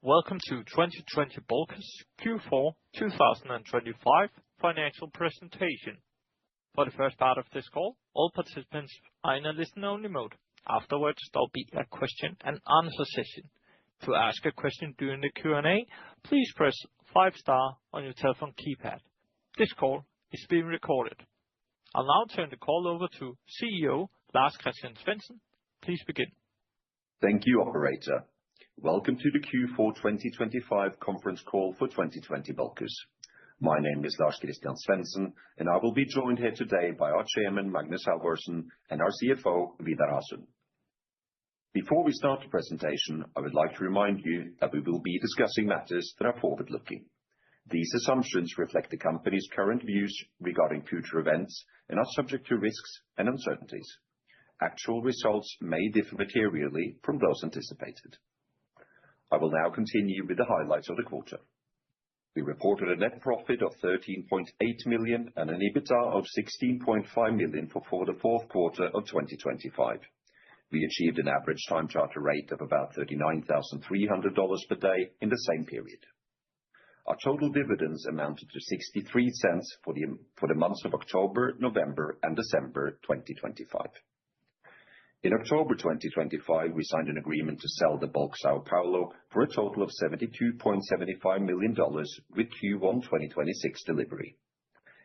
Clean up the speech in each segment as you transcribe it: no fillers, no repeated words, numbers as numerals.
Welcome to 2020 Bulkers Q4 2025 financial presentation. For the first part of this call, all participants are in a listen-only mode. Afterwards, there'll be a question and answer session. To ask a question during the Q&A, please press 5-star on your telephone keypad. This call is being recorded. I'll now turn the call over to CEO Lars Christian Svensen. Please begin. Thank you, operator. Welcome to the Q4 2025 conference call for 2020 Bulkers. My name is Lars Christian Svensen, and I will be joined here today by our Chairman, Magnus Halvorsen, and our CFO, Vidar Hasund. Before we start the presentation, I would like to remind you that we will be discussing matters that are forward-looking. These assumptions reflect the company's current views regarding future events and are subject to risks and uncertainties. Actual results may differ materially from those anticipated. I will now continue with the highlights of the quarter. We reported a net profit of $13.8 million and an EBITDA of $16.5 million for the fourth quarter of 2025. We achieved an average time charter rate of about $39,300 per day in the same period. Our total dividends amounted to $0.63 for the months of October, November, and December 2025. In October 2025, we signed an agreement to sell the Bulk Sao Paulo for a total of $72.75 million with Q1 2026 delivery.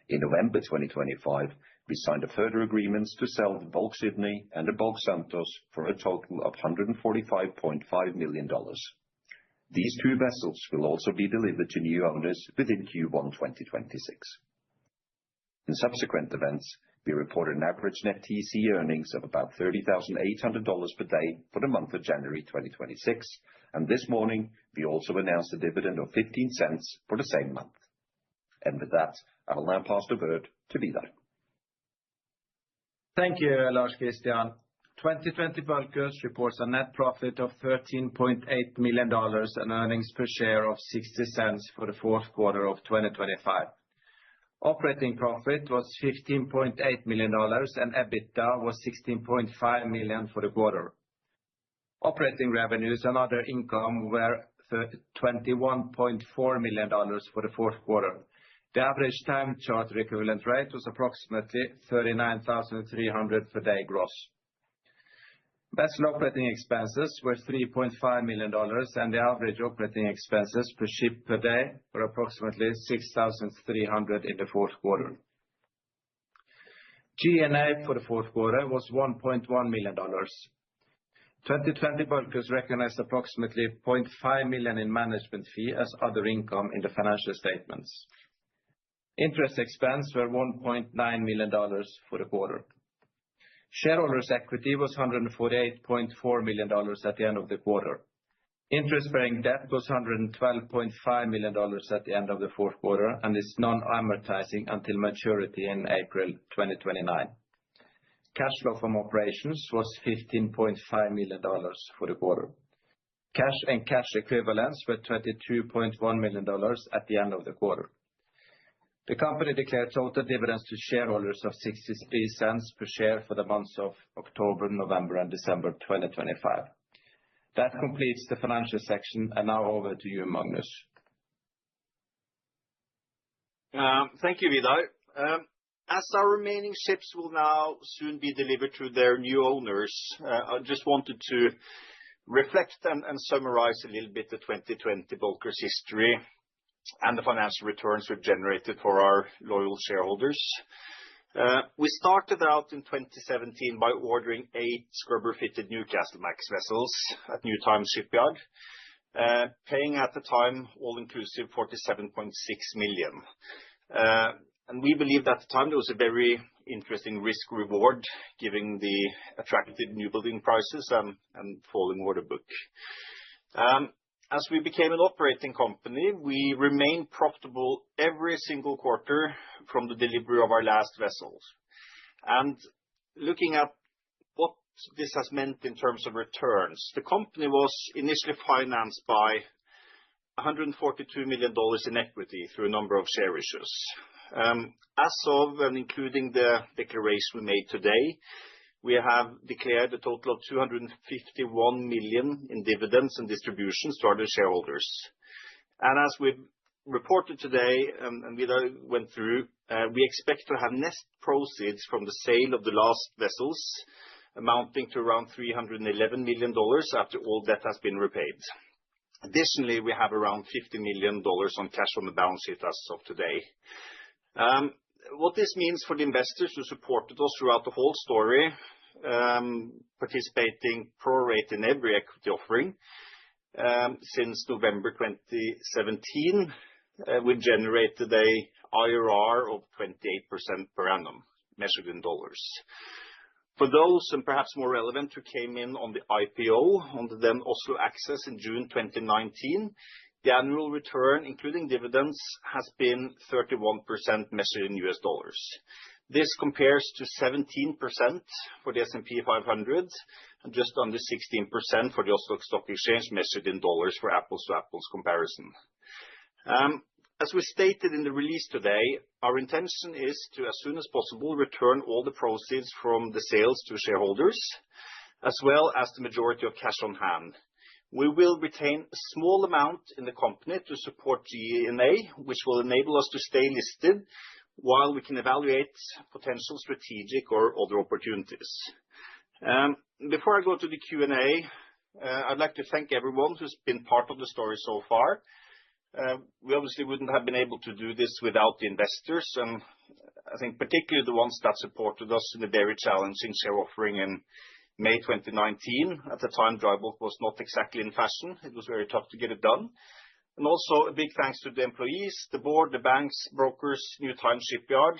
In November 2025, we signed a further agreement to sell the Bulk Sydney and the Bulk Santos for a total of $145.5 million. These two vessels will also be delivered to new owners within Q1 2026. In subsequent events, we reported an average net TC earnings of about $30,800 per day for the month of January 2026, and this morning we also announced a dividend of $0.15 for the same month. And with that, I will now pass the word to Vidar. Thank you, Lars Christian. 2020 Bulkers reports a net profit of $13.8 million and earnings per share of $0.60 for the fourth quarter of 2025. Operating profit was $15.8 million and EBITDA was $16.5 million for the quarter. Operating revenues and other income were $21.4 million for the fourth quarter. The average time charter equivalent rate was approximately $39,300 per day gross. Vessel operating expenses were $3.5 million, and the average operating expenses per ship per day were approximately $6,300 in the fourth quarter. G&A for the fourth quarter was $1.1 million. 2020 Bulkers recognized approximately $0.5 million in management fee as other income in the financial statements. Interest expense were $1.9 million for the quarter. Shareholders' equity was $148.4 million at the end of the quarter. Interest-bearing debt was $112.5 million at the end of the fourth quarter and is non-amortizing until maturity in April 2029. Cash flow from operations was $15.5 million for the quarter. Cash and cash equivalents were $22.1 million at the end of the quarter. The company declared total dividends to shareholders of $0.63 per share for the months of October, November, and December 2025. That completes the financial section, and now over to you, Magnus. Thank you, Vidar. As our remaining ships will now soon be delivered to their new owners, I just wanted to reflect and summarize a little bit the 2020 Bulkers history and the financial returns we've generated for our loyal shareholders. We started out in 2017 by ordering 8 scrubber-fitted Newcastlemax vessels at New Times Shipyard, paying at the time all-inclusive $47.6 million. And we believed at the time there was a very interesting risk-reward, given the attractive newbuilding prices and falling order book. As we became an operating company, we remained profitable every single quarter from the delivery of our last vessels. And looking at what this has meant in terms of returns, the company was initially financed by $142 million in equity through a number of share issues. As of and including the declaration we made today, we have declared a total of 251 million in dividends and distributions to our shareholders. As we've reported today, and Vidar went through, we expect to have net proceeds from the sale of the last vessels amounting to around $311 million after all debt has been repaid. Additionally, we have around $50 million on cash on the balance sheet as of today. What this means for the investors who supported us throughout the whole story, participating pro rata in every equity offering since November 2017, we've generated an IRR of 28% per annum, measured in dollars. For those, and perhaps more relevant, who came in on the IPO on the then Oslo Axess in June 2019, the annual return, including dividends, has been 31% measured in US dollars. This compares to 17% for the S&P 500 and just under 16% for the Oslo Stock Exchange measured in dollars for apples-to-apples comparison. As we stated in the release today, our intention is to, as soon as possible, return all the proceeds from the sales to shareholders, as well as the majority of cash on hand. We will retain a small amount in the company to support G&A, which will enable us to stay listed while we can evaluate potential strategic or other opportunities. Before I go to the Q&A, I'd like to thank everyone who's been part of the story so far. We obviously wouldn't have been able to do this without the investors, and I think particularly the ones that supported us in the very challenging share offering in May 2019. At the time, dry bulk was not exactly in fashion. It was very tough to get it done. And also a big thanks to the employees, the board, the banks, brokers, New Times Shipyard,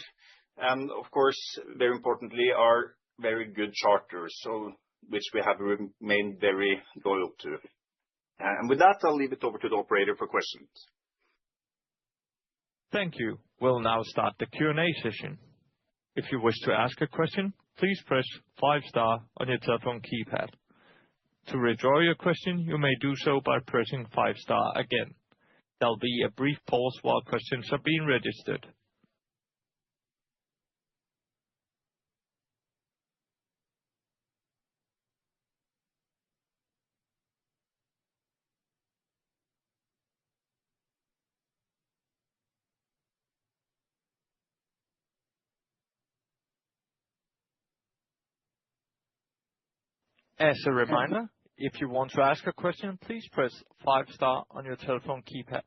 and of course, very importantly, our very good charters, which we have remained very loyal to. And with that, I'll leave it over to the operator for questions. Thank you. We'll now start the Q&A session. If you wish to ask a question, please press 5-star on your telephone keypad. To withdraw your question, you may do so by pressing 5-star again. There'll be a brief pause while questions are being registered. As a reminder, if you want to ask a question, please press 5-star on your telephone keypad.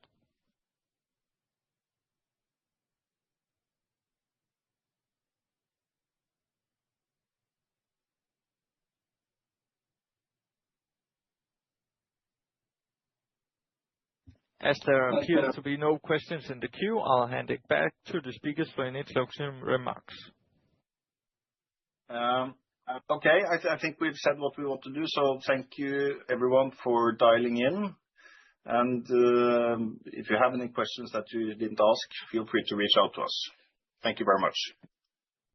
As there appear to be no questions in the queue, I'll hand it back to the speakers for any closing remarks. Okay, I think we've said what we want to do, so thank you everyone for dialing in. And if you have any questions that you didn't ask, feel free to reach out to us. Thank you very much.